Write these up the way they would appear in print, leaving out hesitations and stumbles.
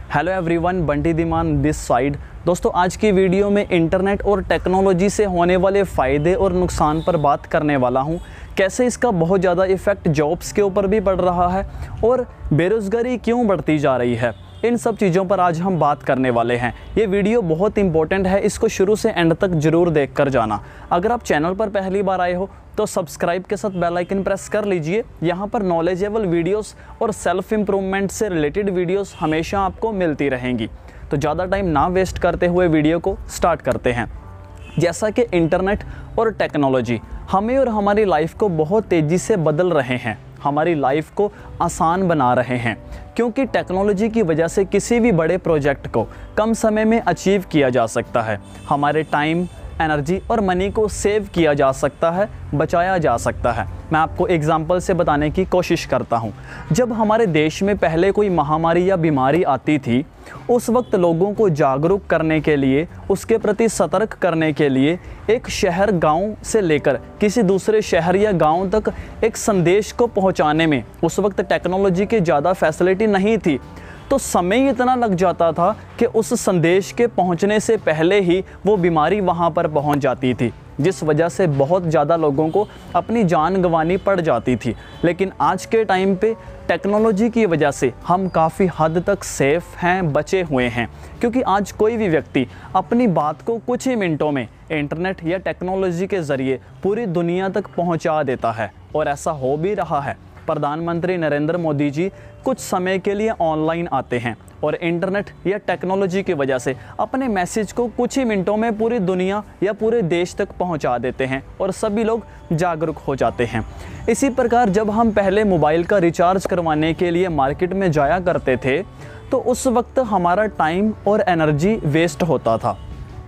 Hello everyone, Bunty Dhiman this side. दोस्तों, आज की वीडियो में इंटरनेट और टेक्नोलॉजी से होने वाले फ़ायदे और नुकसान पर बात करने वाला हूं। कैसे इसका बहुत ज़्यादा इफ़ेक्ट जॉब्स के ऊपर भी पड़ रहा है और बेरोज़गारी क्यों बढ़ती जा रही है, इन सब चीज़ों पर आज हम बात करने वाले हैं। ये वीडियो बहुत इंपॉर्टेंट है, इसको शुरू से एंड तक ज़रूर देख कर जाना। अगर आप चैनल पर पहली बार आए हो तो सब्सक्राइब के साथ बेल आइकन प्रेस कर लीजिए। यहाँ पर नॉलेजेबल वीडियोस और सेल्फ इम्प्रूवमेंट से रिलेटेड वीडियोस हमेशा आपको मिलती रहेंगी। तो ज़्यादा टाइम ना वेस्ट करते हुए वीडियो को स्टार्ट करते हैं। जैसा कि इंटरनेट और टेक्नोलॉजी हमें और हमारी लाइफ को बहुत तेज़ी से बदल रहे हैं, हमारी लाइफ को आसान बना रहे हैं, क्योंकि टेक्नोलॉजी की वजह से किसी भी बड़े प्रोजेक्ट को कम समय में अचीव किया जा सकता है। हमारे टाइम, एनर्जी और मनी को सेव किया जा सकता है, बचाया जा सकता है। मैं आपको एग्जांपल से बताने की कोशिश करता हूं। जब हमारे देश में पहले कोई महामारी या बीमारी आती थी, उस वक्त लोगों को जागरूक करने के लिए, उसके प्रति सतर्क करने के लिए एक शहर गांव से लेकर किसी दूसरे शहर या गांव तक एक संदेश को पहुंचाने में उस वक्त टेक्नोलॉजी की ज़्यादा फैसिलिटी नहीं थी। तो समय इतना लग जाता था कि उस संदेश के पहुंचने से पहले ही वो बीमारी वहां पर पहुंच जाती थी, जिस वजह से बहुत ज़्यादा लोगों को अपनी जान गंवानी पड़ जाती थी। लेकिन आज के टाइम पे टेक्नोलॉजी की वजह से हम काफ़ी हद तक सेफ़ हैं, बचे हुए हैं, क्योंकि आज कोई भी व्यक्ति अपनी बात को कुछ ही मिनटों में इंटरनेट या टेक्नोलॉजी के ज़रिए पूरी दुनिया तक पहुंचा देता है। और ऐसा हो भी रहा है। प्रधानमंत्री नरेंद्र मोदी जी कुछ समय के लिए ऑनलाइन आते हैं और इंटरनेट या टेक्नोलॉजी की वजह से अपने मैसेज को कुछ ही मिनटों में पूरी दुनिया या पूरे देश तक पहुंचा देते हैं और सभी लोग जागरूक हो जाते हैं। इसी प्रकार जब हम पहले मोबाइल का रिचार्ज करवाने के लिए मार्केट में जाया करते थे तो उस वक्त हमारा टाइम और एनर्जी वेस्ट होता था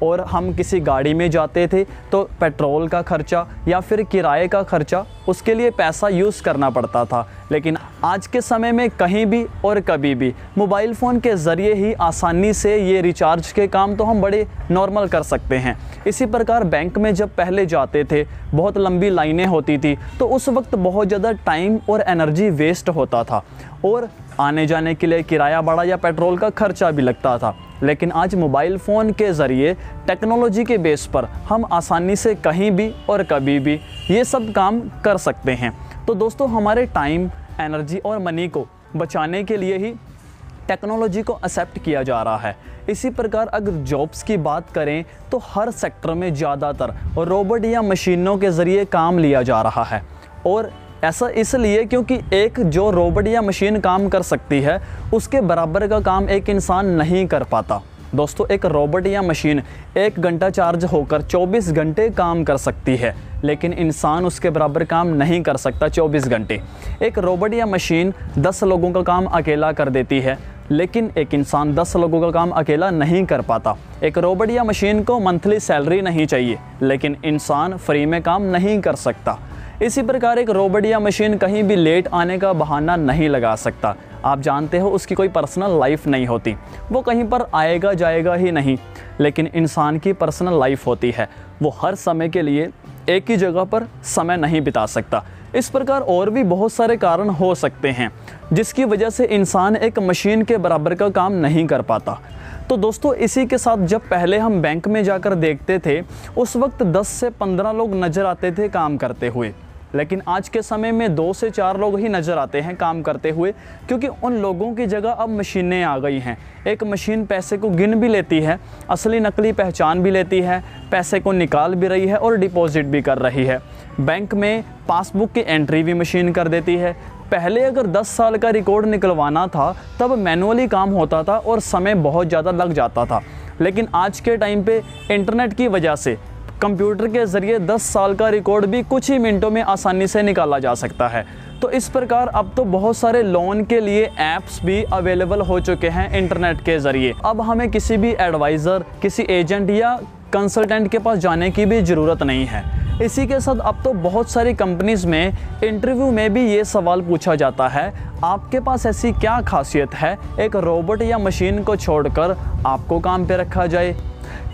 और हम किसी गाड़ी में जाते थे तो पेट्रोल का खर्चा या फिर किराए का खर्चा, उसके लिए पैसा यूज़ करना पड़ता था। लेकिन आज के समय में कहीं भी और कभी भी मोबाइल फ़ोन के ज़रिए ही आसानी से ये रिचार्ज के काम तो हम बड़े नॉर्मल कर सकते हैं। इसी प्रकार बैंक में जब पहले जाते थे, बहुत लंबी लाइनें होती थी, तो उस वक्त बहुत ज़्यादा टाइम और एनर्जी वेस्ट होता था और आने जाने के लिए किराया भाड़ा या पेट्रोल का खर्चा भी लगता था। लेकिन आज मोबाइल फ़ोन के ज़रिए टेक्नोलॉजी के बेस पर हम आसानी से कहीं भी और कभी भी ये सब काम कर सकते हैं। तो दोस्तों, हमारे टाइम, एनर्जी और मनी को बचाने के लिए ही टेक्नोलॉजी को एक्सेप्ट किया जा रहा है। इसी प्रकार अगर जॉब्स की बात करें तो हर सेक्टर में ज़्यादातर रोबोट या मशीनों के ज़रिए काम लिया जा रहा है। और ऐसा इसलिए क्योंकि एक जो रोबोट या मशीन काम कर सकती है, उसके बराबर का काम एक इंसान नहीं कर पाता। दोस्तों, एक रोबोट या मशीन 1 घंटा चार्ज होकर 24 घंटे काम कर सकती है, लेकिन इंसान उसके बराबर काम नहीं कर सकता 24 घंटे। एक रोबोट या मशीन 10 लोगों का काम अकेला कर देती है, लेकिन एक इंसान 10 लोगों का काम अकेला नहीं कर पाता। एक रोबोट या मशीन को मंथली सैलरी नहीं चाहिए, लेकिन इंसान फ्री में काम नहीं कर सकता। इसी प्रकार एक रोबोट या मशीन कहीं भी लेट आने का बहाना नहीं लगा सकता। आप जानते हो उसकी कोई पर्सनल लाइफ नहीं होती, वो कहीं पर आएगा जाएगा ही नहीं। लेकिन इंसान की पर्सनल लाइफ होती है, वो हर समय के लिए एक ही जगह पर समय नहीं बिता सकता। इस प्रकार और भी बहुत सारे कारण हो सकते हैं जिसकी वजह से इंसान एक मशीन के बराबर का काम नहीं कर पाता। तो दोस्तों, इसी के साथ जब पहले हम बैंक में जाकर देखते थे, उस वक्त 10 से 15 लोग नज़र आते थे काम करते हुए, लेकिन आज के समय में 2 से 4 लोग ही नज़र आते हैं काम करते हुए, क्योंकि उन लोगों की जगह अब मशीनें आ गई हैं। एक मशीन पैसे को गिन भी लेती है, असली नकली पहचान भी लेती है, पैसे को निकाल भी रही है और डिपॉजिट भी कर रही है। बैंक में पासबुक की एंट्री भी मशीन कर देती है। पहले अगर 10 साल का रिकॉर्ड निकलवाना था तब मैनुअली काम होता था और समय बहुत ज़्यादा लग जाता था, लेकिन आज के टाइम पे इंटरनेट की वजह से कंप्यूटर के ज़रिए 10 साल का रिकॉर्ड भी कुछ ही मिनटों में आसानी से निकाला जा सकता है। तो इस प्रकार अब तो बहुत सारे लोन के लिए ऐप्स भी अवेलेबल हो चुके हैं इंटरनेट के ज़रिए। अब हमें किसी भी एडवाइज़र, किसी एजेंट या कंसल्टेंट के पास जाने की भी ज़रूरत नहीं है। इसी के साथ अब तो बहुत सारी कंपनीज़ में इंटरव्यू में भी ये सवाल पूछा जाता है, आपके पास ऐसी क्या खासियत है एक रोबोट या मशीन को छोड़कर आपको काम पे रखा जाए।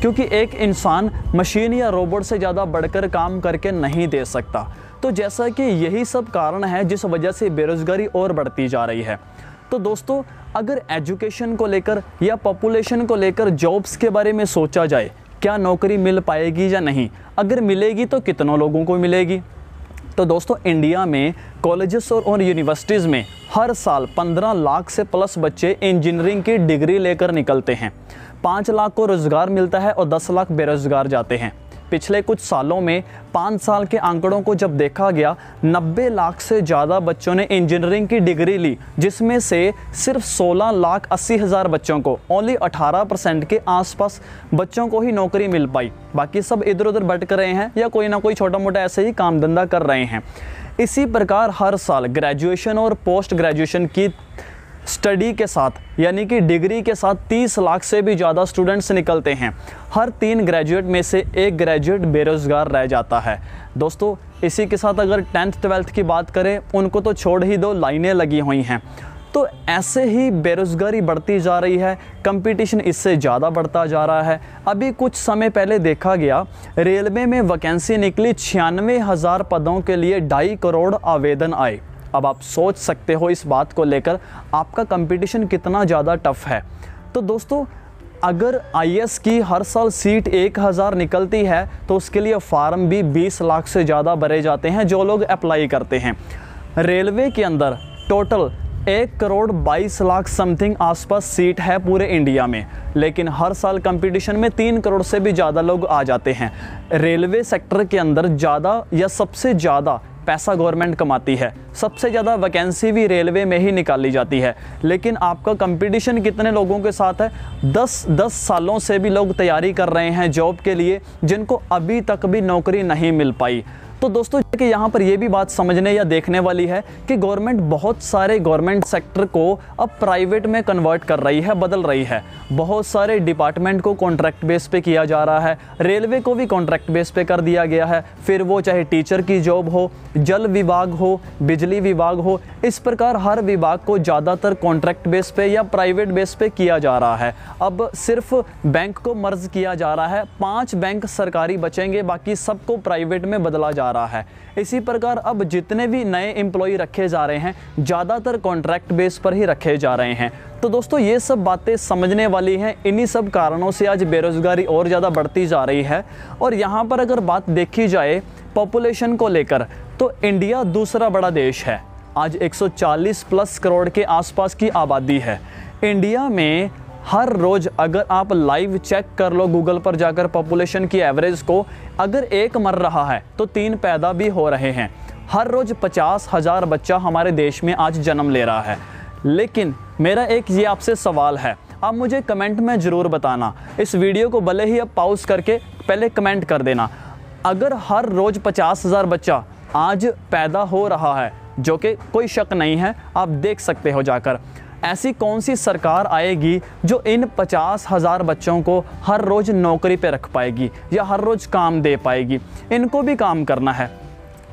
क्योंकि एक इंसान मशीन या रोबोट से ज़्यादा बढ़कर काम करके नहीं दे सकता। तो जैसा कि यही सब कारण है जिस वजह से बेरोज़गारी और बढ़ती जा रही है। तो तो दोस्तों अगर एजुकेशन को लेकर या पॉपुलेशन को लेकर जॉब्स के बारे में सोचा जाए, क्या नौकरी मिल पाएगी या नहीं, अगर मिलेगी तो कितनों लोगों को मिलेगी। तो दोस्तों इंडिया में कॉलेजेस और यूनिवर्सिटीज़ में हर साल 15 लाख से प्लस बच्चे इंजीनियरिंग की डिग्री लेकर निकलते हैं। 5 लाख को रोज़गार मिलता है और 10 लाख बेरोज़गार जाते हैं। पिछले कुछ सालों में 5 साल के आंकड़ों को जब देखा गया, 90 लाख से ज़्यादा बच्चों ने इंजीनियरिंग की डिग्री ली, जिसमें से सिर्फ 16,80,000 बच्चों को, ओनली 18% के आसपास बच्चों को ही नौकरी मिल पाई। बाकी सब इधर उधर भटक रहे हैं या कोई ना कोई छोटा मोटा ऐसे ही काम धंधा कर रहे हैं। इसी प्रकार हर साल ग्रेजुएशन और पोस्ट ग्रेजुएशन की स्टडी के साथ, यानी कि डिग्री के साथ 30 लाख से भी ज़्यादा स्टूडेंट्स निकलते हैं। हर 3 ग्रेजुएट में से 1 ग्रेजुएट बेरोज़गार रह जाता है। दोस्तों इसी के साथ अगर 10th 12th की बात करें, उनको तो छोड़ ही दो, लाइनें लगी हुई हैं। तो ऐसे ही बेरोज़गारी बढ़ती जा रही है, कंपटीशन इससे ज़्यादा बढ़ता जा रहा है। अभी कुछ समय पहले देखा गया, रेलवे में वैकेंसी निकली, 96,000 पदों के लिए 2.5 करोड़ आवेदन आए। अब आप सोच सकते हो इस बात को लेकर आपका कंपटीशन कितना ज़्यादा टफ है। तो दोस्तों अगर आईएएस की हर साल सीट 1000 निकलती है तो उसके लिए फार्म भी 20 लाख से ज़्यादा भरे जाते हैं जो लोग अप्लाई करते हैं। रेलवे के अंदर टोटल 1 करोड़ 22 लाख समथिंग आसपास सीट है पूरे इंडिया में, लेकिन हर साल कंपटीशन में 3 करोड़ से भी ज़्यादा लोग आ जाते हैं। रेलवे सेक्टर के अंदर ज़्यादा या सबसे ज़्यादा पैसा गवर्नमेंट कमाती है, सबसे ज़्यादा वैकेंसी भी रेलवे में ही निकाली जाती है। लेकिन आपका कंपटीशन कितने लोगों के साथ है? 10 सालों से भी लोग तैयारी कर रहे हैं जॉब के लिए, जिनको अभी तक भी नौकरी नहीं मिल पाई। तो दोस्तों कि यहाँ पर ये भी बात समझने या देखने वाली है कि गवर्नमेंट बहुत सारे गवर्नमेंट सेक्टर को अब प्राइवेट में कन्वर्ट कर रही है, बदल रही है। बहुत सारे डिपार्टमेंट को कॉन्ट्रैक्ट बेस पे किया जा रहा है, रेलवे को भी कॉन्ट्रैक्ट बेस पे कर दिया गया है। फिर वो चाहे टीचर की जॉब हो, जल विभाग हो, बिजली विभाग हो, इस प्रकार हर विभाग को ज़्यादातर कॉन्ट्रैक्ट बेस पे या प्राइवेट बेस पे किया जा रहा है। अब सिर्फ बैंक को मर्ज किया जा रहा है, 5 बैंक सरकारी बचेंगे, बाकी सबको प्राइवेट में बदला जा रहा है। इसी प्रकार अब जितने भी नए एम्प्लॉय रखे जा रहे हैं, ज़्यादातर कॉन्ट्रैक्ट बेस पर ही रखे जा रहे हैं। तो दोस्तों ये सब बातें समझने वाली हैं। इन्हीं सब कारणों से आज बेरोज़गारी और ज़्यादा बढ़ती जा रही है। और यहाँ पर अगर बात देखी जाए पॉपुलेशन को लेकर, तो इंडिया दूसरा बड़ा देश है। आज 140 प्लस करोड़ के आसपास की आबादी है। इंडिया में हर रोज़ अगर आप लाइव चेक कर लो गूगल पर जाकर पॉपुलेशन की एवरेज को, अगर 1 मर रहा है तो 3 पैदा भी हो रहे हैं। हर रोज़ 50,000 बच्चा हमारे देश में आज जन्म ले रहा है। लेकिन मेरा एक ये आपसे सवाल है, आप मुझे कमेंट में ज़रूर बताना। इस वीडियो को भले ही अब पॉज करके पहले कमेंट कर देना, अगर हर रोज़ 50,000 बच्चा आज पैदा हो रहा है, जो कि कोई शक नहीं है, आप देख सकते हो जाकर, ऐसी कौन सी सरकार आएगी जो इन 50,000 बच्चों को हर रोज़ नौकरी पे रख पाएगी या हर रोज़ काम दे पाएगी? इनको भी काम करना है।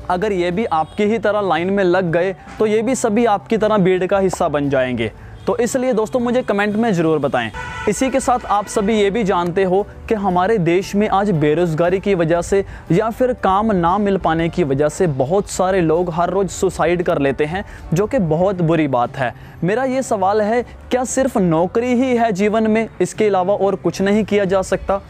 अगर ये भी आपकी ही तरह लाइन में लग गए तो ये भी सभी आपकी तरह भीड़ का हिस्सा बन जाएंगे। तो इसलिए दोस्तों मुझे कमेंट में ज़रूर बताएं। इसी के साथ आप सभी ये भी जानते हो कि हमारे देश में आज बेरोज़गारी की वजह से या फिर काम ना मिल पाने की वजह से बहुत सारे लोग हर रोज़ सुसाइड कर लेते हैं, जो कि बहुत बुरी बात है। मेरा ये सवाल है, क्या सिर्फ नौकरी ही है जीवन में, इसके अलावा और कुछ नहीं किया जा सकता?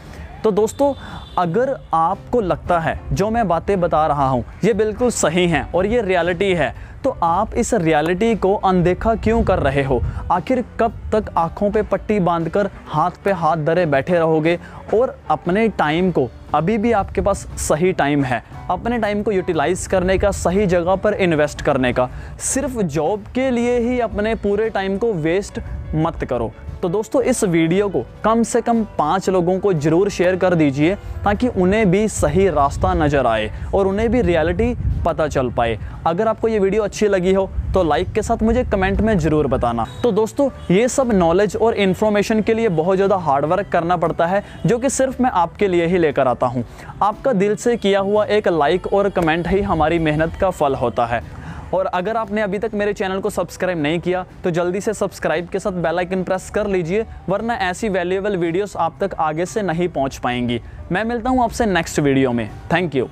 तो दोस्तों अगर आपको लगता है जो मैं बातें बता रहा हूँ ये बिल्कुल सही हैं और ये रियलिटी है, तो आप इस रियलिटी को अनदेखा क्यों कर रहे हो? आखिर कब तक आँखों पे पट्टी बांधकर हाथ पे हाथ धरे बैठे रहोगे? और अपने टाइम को, अभी भी आपके पास सही टाइम है, अपने टाइम को यूटिलाइज़ करने का, सही जगह पर इन्वेस्ट करने का। सिर्फ जॉब के लिए ही अपने पूरे टाइम को वेस्ट मत करो। तो दोस्तों इस वीडियो को कम से कम 5 लोगों को ज़रूर शेयर कर दीजिए ताकि उन्हें भी सही रास्ता नज़र आए और उन्हें भी रियलिटी पता चल पाए। अगर आपको ये वीडियो अच्छी लगी हो तो लाइक के साथ मुझे कमेंट में ज़रूर बताना। तो दोस्तों ये सब नॉलेज और इन्फॉर्मेशन के लिए बहुत ज़्यादा हार्डवर्क करना पड़ता है, जो कि सिर्फ मैं आपके लिए ही लेकर आता हूँ। आपका दिल से किया हुआ एक लाइक और कमेंट ही हमारी मेहनत का फल होता है। और अगर आपने अभी तक मेरे चैनल को सब्सक्राइब नहीं किया तो जल्दी से सब्सक्राइब के साथ बेल आइकन प्रेस कर लीजिए, वरना ऐसी वैल्यूएबल वीडियोस आप तक आगे से नहीं पहुंच पाएंगी। मैं मिलता हूं आपसे नेक्स्ट वीडियो में। Thank you.